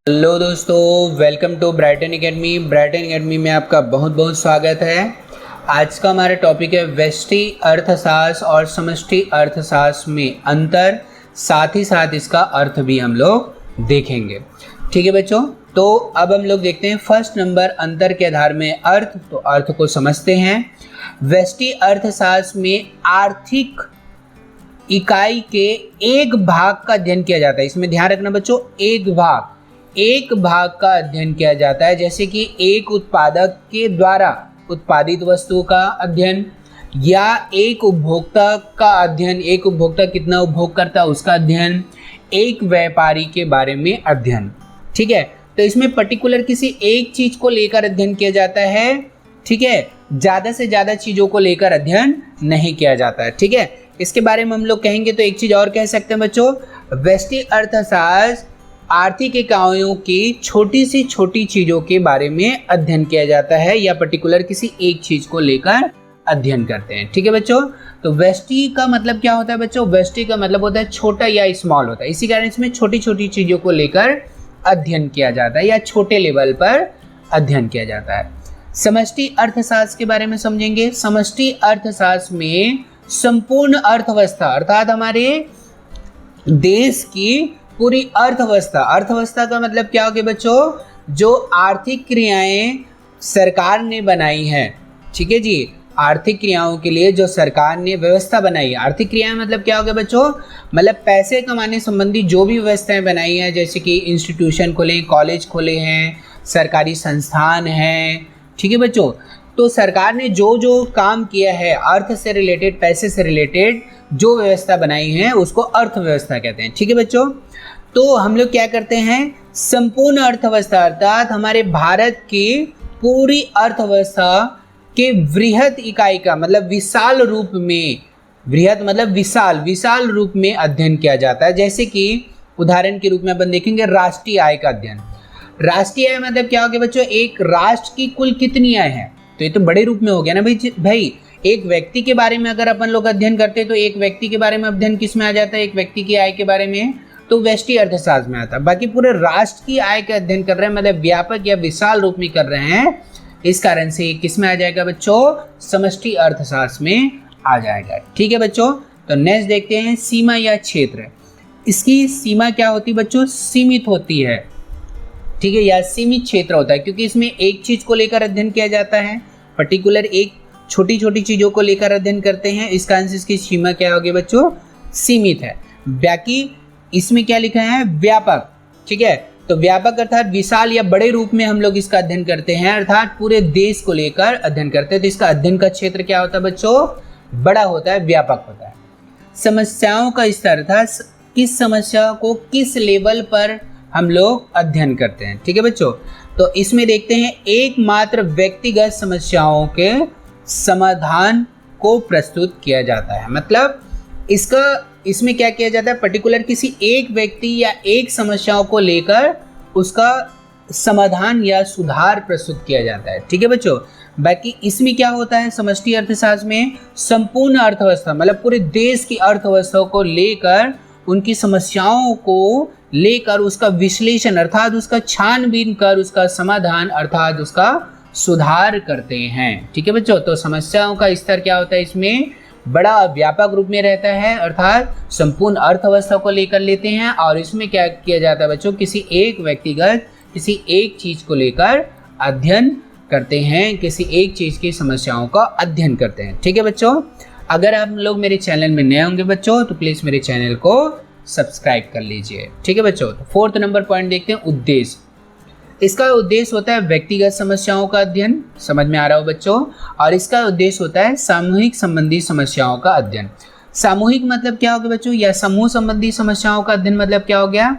Hello दोस्तों, welcome to Brighton academy. Brighton academy में आपका बहुत बहुत स्वागत है। आज का हमारा टॉपिक है व्यष्टि अर्थशास्त्र और समष्टि अर्थशास्त्र में अंतर, साथ ही साथ इसका अर्थ भी हम लोग देखेंगे। ठीक है बच्चों, तो अब हम लोग देखते हैं फर्स्ट नंबर अंतर के आधार में अर्थ। तो अर्थ को समझते हैं। व्यष्टि अर्थशास्त्र में आर्थिक इकाई के एक भाग का अध्ययन किया जाता है। इसमें ध्यान रखना बच्चों, एक भाग का अध्ययन किया जाता है, जैसे कि एक उत्पादक के द्वारा उत्पादित वस्तु का अध्ययन या एक उपभोक्ता का अध्ययन, एक उपभोक्ता कितना उपभोग करता है उसका अध्ययन, एक व्यापारी के बारे में अध्ययन। ठीक है, तो इसमें पर्टिकुलर किसी एक चीज को लेकर अध्ययन किया जाता है। ठीक है, ज्यादा से ज्यादा चीजों को लेकर अध्ययन नहीं किया जाता है। ठीक है, इसके बारे में हम लोग कहेंगे तो एक चीज और कह सकते हैं बच्चों, व्यष्टि अर्थशास्त्र आर्थिक इकाइयों की छोटी से छोटी चीजों के बारे में अध्ययन किया जाता है या पर्टिकुलर किसी एक चीज को लेकर अध्ययन करते हैं। ठीक है बच्चों, तो व्यष्टि का मतलब क्या होता है बच्चों? व्यष्टि का मतलब होता है छोटा या स्मॉल होता है। इसी कारण इसमें छोटी छोटी चीजों को लेकर अध्ययन किया जाता है या छोटे लेवल पर अध्ययन किया जाता है। समष्टि अर्थशास्त्र के बारे में समझेंगे। समष्टि अर्थशास्त्र में संपूर्ण अर्थव्यवस्था अर्थात हमारे देश की पूरी अर्थव्यवस्था का मतलब क्या हो गया बच्चों? जो आर्थिक क्रियाएं सरकार ने बनाई है। ठीक है जी, आर्थिक क्रियाओं के लिए जो सरकार ने व्यवस्था बनाई है। आर्थिक क्रियाएं मतलब क्या हो गया बच्चों? मतलब पैसे कमाने संबंधी जो भी व्यवस्थाएं बनाई है, जैसे कि इंस्टीट्यूशन खोले, कॉलेज खोले हैं, सरकारी संस्थान हैं। ठीक है बच्चों, तो सरकार ने जो जो काम किया है अर्थ से रिलेटेड, पैसे से रिलेटेड जो व्यवस्था बनाई है उसको अर्थव्यवस्था कहते हैं। ठीक है बच्चों, तो हम लोग क्या करते हैं, संपूर्ण अर्थव्यवस्था अर्थात हमारे भारत की पूरी अर्थव्यवस्था के वृहत इकाई का मतलब विशाल रूप में, वृहत मतलब विशाल रूप में अध्ययन किया जाता है। जैसे कि उदाहरण के रूप में अपन देखेंगे राष्ट्रीय आय का अध्ययन। राष्ट्रीय आय मतलब क्या हो गया बच्चों? एक राष्ट्र की कुल कितनी आय है, तो ये तो बड़े रूप में हो गया ना भाई। एक व्यक्ति के बारे में अगर अपन लोग अध्ययन करते हैं तो एक व्यक्ति के बारे में अध्ययन किस में आ जाता है? एक व्यक्ति की आय के बारे में तो व्यष्टि अर्थशास्त्र में आता है। बाकी पूरे राष्ट्र की आय का अध्ययन कर रहे हैं, मतलब व्यापक या विशाल रूप में कर रहे हैं, इस कारण से किस में आ जाएगा बच्चों? समष्टि अर्थशास्त्र में आ जाएगा। ठीक है बच्चों, तो नेक्स्ट देखते हैं सीमा या क्षेत्र। इसकी सीमा क्या होती है बच्चों? सीमित होती है। ठीक है, या सीमित क्षेत्र होता है, क्योंकि इसमें एक चीज को लेकर अध्ययन किया जाता है, पर्टिकुलर एक छोटी छोटी चीजों को लेकर अध्ययन करते हैं। इस कारण से इसकी सीमा क्या होगी बच्चों? सीमित है। बाकी इसमें क्या लिखा है? व्यापक। ठीक है, तो व्यापक अर्थात विशाल या बड़े रूप में हम लोग इसका अध्ययन करते हैं, अर्थात पूरे देश को लेकर अध्ययन करते हैं। तो इसका अध्ययन का क्षेत्र क्या होता है बच्चों? बड़ा होता है, व्यापक होता है। समस्याओं का स्तर अर्थात किस समस्या को किस लेवल पर हम लोग अध्ययन करते हैं। ठीक है बच्चों, तो इसमें देखते हैं एकमात्र व्यक्तिगत समस्याओं के समाधान को प्रस्तुत किया जाता है। मतलब इसमें क्या किया जाता है? पर्टिकुलर किसी एक व्यक्ति या एक समस्याओं को लेकर उसका समाधान या सुधार प्रस्तुत किया जाता है। ठीक है बच्चों, बाकी इसमें क्या होता है? समष्टि अर्थशास्त्र में संपूर्ण अर्थव्यवस्था मतलब पूरे देश की अर्थव्यवस्था को लेकर, उनकी समस्याओं को लेकर उसका विश्लेषण अर्थात उसका छानबीन कर उसका समाधान अर्थात उसका सुधार करते हैं। ठीक है बच्चों, तो समस्याओं का स्तर क्या होता है? इसमें बड़ा व्यापक रूप में रहता है, अर्थात संपूर्ण अर्थव्यवस्था को लेकर लेते हैं। और इसमें क्या किया जाता है बच्चों? किसी एक व्यक्तिगत किसी एक चीज को लेकर अध्ययन करते हैं, किसी एक चीज की समस्याओं का अध्ययन करते हैं। ठीक है बच्चों, अगर आप लोग मेरे चैनल में नए होंगे बच्चों तो प्लीज मेरे चैनल को सब्सक्राइब कर लीजिए। ठीक है बच्चों, तो फोर्थ नंबर पॉइंट देखते हैं, उद्देश्य। इसका उद्देश्य होता है व्यक्तिगत समस्याओं का अध्ययन, समझ में आ रहा हो बच्चों, और इसका उद्देश्य होता है सामूहिक संबंधी समस्याओं का अध्ययन। सामूहिक मतलब क्या हो गया बच्चों? या समूह संबंधी समस्याओं का अध्ययन मतलब क्या हो गया?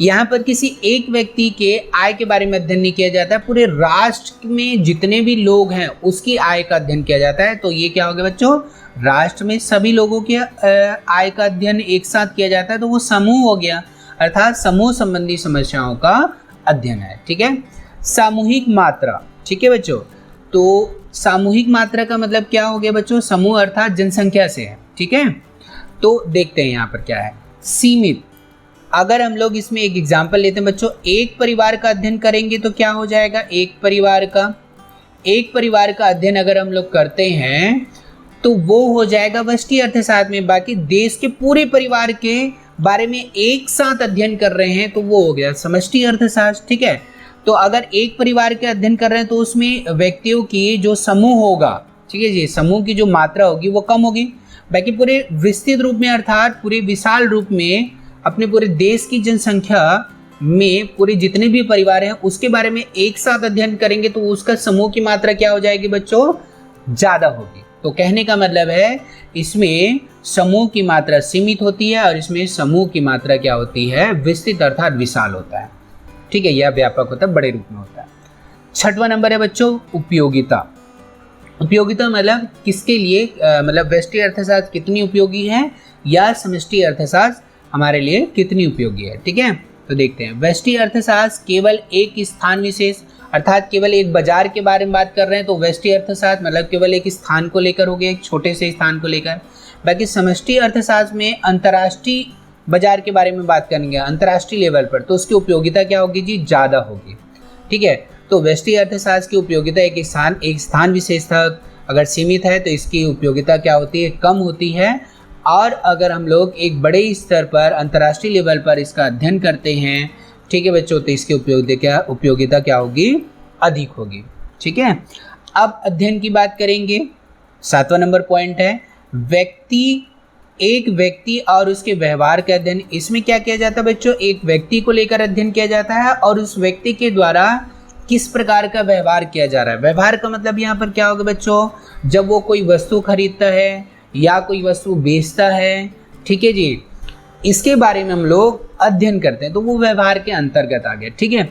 यहाँ पर किसी एक व्यक्ति के आय के बारे में अध्ययन नहीं किया जाता है, पूरे राष्ट्र में जितने भी लोग हैं उसकी आय का अध्ययन किया जाता है। तो ये क्या हो गया बच्चों? राष्ट्र में सभी लोगों के आय का अध्ययन एक साथ किया जाता है, तो वो समूह हो गया, अर्थात समूह संबंधी समस्याओं का अध्ययन है। ठीक है, सामूहिक मात्रा। ठीक है बच्चों, तो सामूहिक मात्रा का मतलब क्या हो गया बच्चों? समूह अर्थात जनसंख्या से है। ठीक है, तो देखते हैं यहाँ पर क्या है। सीमित अगर हम लोग इसमें एक एग्जाम्पल लेते हैं बच्चों, एक परिवार का अध्ययन करेंगे तो क्या हो जाएगा, एक परिवार का अध्ययन अगर हम लोग करते हैं तो वो हो जाएगा व्यष्टि अर्थशास्त्र में। बाकी देश के पूरे परिवार के बारे में एक साथ अध्ययन कर रहे हैं तो वो हो गया समष्टि अर्थशास्त्र। ठीक है, तो अगर एक परिवार के अध्ययन कर रहे हैं तो उसमें व्यक्तियों की जो समूह होगा, ठीक है जी, समूह की जो मात्रा होगी वो कम होगी। बाकी पूरे विस्तृत रूप में अर्थात पूरे विशाल रूप में अपने पूरे देश की जनसंख्या में पूरे जितने भी परिवार हैं उसके बारे में एक साथ अध्ययन करेंगे तो उसका समूह की मात्रा क्या हो जाएगी बच्चों, ज़्यादा होगी। तो कहने का मतलब है इसमें समूह की मात्रा सीमित होती है और इसमें समूह की मात्रा क्या होती है, विस्तृत अर्थात विशाल होता है। ठीक है, यह व्यापक होता है, बड़े रूप में होता है। 6वां नंबर है बच्चों उपयोगिता। उपयोगिता मतलब किसके लिए, मतलब व्यष्टि अर्थशास्त्र कितनी उपयोगी है या समष्टि अर्थशास्त्र हमारे लिए कितनी उपयोगी है। ठीक है, तो देखते हैं। व्यष्टि अर्थशास्त्र केवल एक स्थान विशेष अर्थात केवल एक बाजार के बारे में बात कर रहे हैं तो व्यष्टि अर्थशास्त्र मतलब केवल एक स्थान को लेकर हो गया, एक छोटे से स्थान को लेकर। बाकी समष्टि अर्थशास्त्र में अंतर्राष्ट्रीय बाजार के बारे में बात करेंगे, अंतर्राष्ट्रीय लेवल पर, तो उसकी उपयोगिता क्या होगी जी, ज़्यादा होगी। ठीक है, तो व्यष्टि अर्थशास्त्र की उपयोगिता एक स्थान विशेष तक अगर सीमित है तो इसकी उपयोगिता क्या होती है, कम होती है। और अगर हम लोग एक बड़े स्तर पर अंतर्राष्ट्रीय लेवल पर इसका अध्ययन करते हैं, ठीक है बच्चों, तो इसकी उपयोगिता क्या होगी, अधिक होगी। ठीक है, अब अध्ययन की बात करेंगे। 7वां नंबर पॉइंट है एक व्यक्ति और उसके व्यवहार का अध्ययन। इसमें क्या किया जाता है बच्चों, एक व्यक्ति को लेकर अध्ययन किया जाता है और उस व्यक्ति के द्वारा किस प्रकार का व्यवहार किया जा रहा है। व्यवहार का मतलब यहाँ पर क्या होगा बच्चों, जब वो कोई वस्तु खरीदता है या कोई वस्तु बेचता है, ठीक है जी, इसके बारे में हम लोग अध्ययन करते हैं तो वो व्यवहार के अंतर्गत आ गया। ठीक है,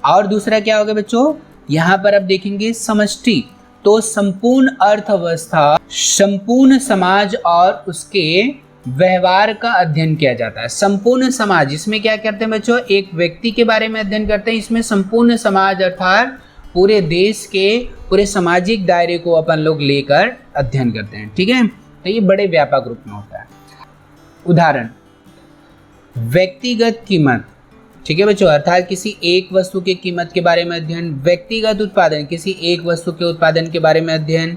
और दूसरा क्या होगा बच्चों, यहाँ पर अब देखेंगे समष्टि, तो संपूर्ण अर्थव्यवस्था, संपूर्ण समाज और उसके व्यवहार का अध्ययन किया जाता है। संपूर्ण समाज, इसमें क्या करते हैं बच्चों, एक व्यक्ति के बारे में अध्ययन करते हैं, इसमें संपूर्ण समाज अर्थात पूरे देश के पूरे सामाजिक दायरे को अपन लोग लेकर अध्ययन करते हैं। ठीक है, तो ये बड़े व्यापक रूप में होता है। उदाहरण, व्यक्तिगत कीमत, ठीक है बच्चों, अर्थात किसी एक वस्तु की कीमत के बारे में अध्ययन। व्यक्तिगत उत्पादन, किसी एक वस्तु के उत्पादन के बारे में अध्ययन।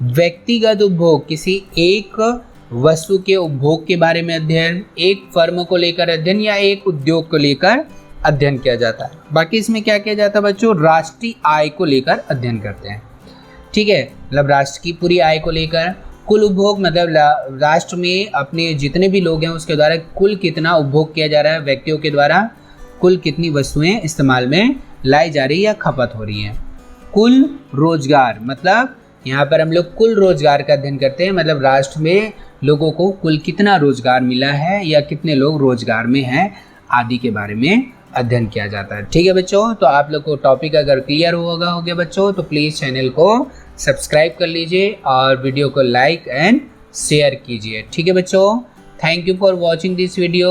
व्यक्तिगत उपभोग, किसी एक वस्तु के उपभोग के बारे में अध्ययन। एक फर्म को लेकर अध्ययन या एक उद्योग को लेकर अध्ययन किया जाता है। बाकी इसमें क्या किया जाता है बच्चों, राष्ट्रीय आय को लेकर अध्ययन करते हैं। ठीक है, मतलब राष्ट्र की पूरी आय को लेकर। कुल उपभोग मतलब राष्ट्र में अपने जितने भी लोग हैं उसके द्वारा कुल कितना उपभोग किया जा रहा है, व्यक्तियों के द्वारा कुल कितनी वस्तुएं इस्तेमाल में लाई जा रही है या खपत हो रही हैं। कुल रोजगार मतलब यहाँ पर हम लोग कुल रोजगार का अध्ययन करते हैं, मतलब राष्ट्र में लोगों को कुल कितना रोजगार मिला है या कितने लोग रोजगार में हैं आदि के बारे में अध्ययन किया जाता है। ठीक है बच्चों, तो आप लोग को टॉपिक अगर क्लियर हो गया बच्चों तो प्लीज़ चैनल को सब्सक्राइब कर लीजिए और वीडियो को लाइक एंड शेयर कीजिए। ठीक है बच्चों, thank you for watching this video.